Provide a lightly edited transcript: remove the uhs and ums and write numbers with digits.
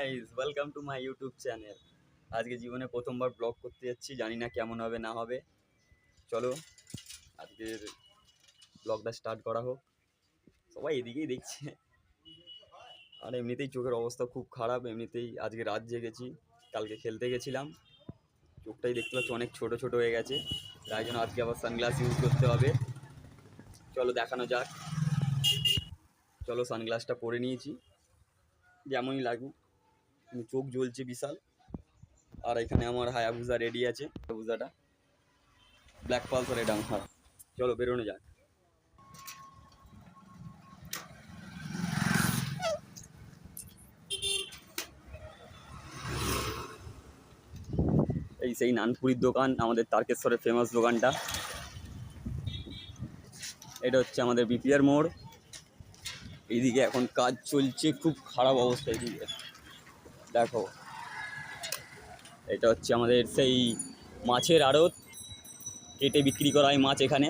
Guys, welcome to my YouTube channel. আজকে জীবনে প্রথমবার ব্লগ করতে যাচ্ছি, জানি না কেমন হবে না হবে। চলো আজকের ব্লগটা স্টার্ট করা হোক। সবাই এদিকেই দেখছে, আর এমনিতেই চোখের অবস্থা খুব খারাপ। এমনিতেই আজকে রাত জেগেছি, কালকে খেলতে গেছিলাম। চোখটাই দেখতে পাচ্ছি অনেক ছোট ছোট হয়ে গেছে, তাই জন্য আজকে আবার সানগ্লাস ইউজ করতে হবে। চলো দেখানো যাক। চলো সানগ্লাসটা পরে নিয়েছি, যেমনই লাগুক চোখ জ্বলছে বিশাল। আর এখানে আমার হায়াবুজা রেডি আছে, হায়াবুজাটা ব্ল্যাক পালসার, এটা আমার। চলো বেরোনো যাক। এই সেই নানপুরির দোকান, আমাদের তারকেশ্বরের ফেমাস দোকানটা। এটা হচ্ছে আমাদের বিপিআর মোড়। এইদিকে এখন কাজ চলছে, খুব খারাপ অবস্থা এইদিকে দেখো। এটা হচ্ছে আমাদের সেই মাছের আড়ত, কেটে বিক্রি করা হয় মাছ এখানে।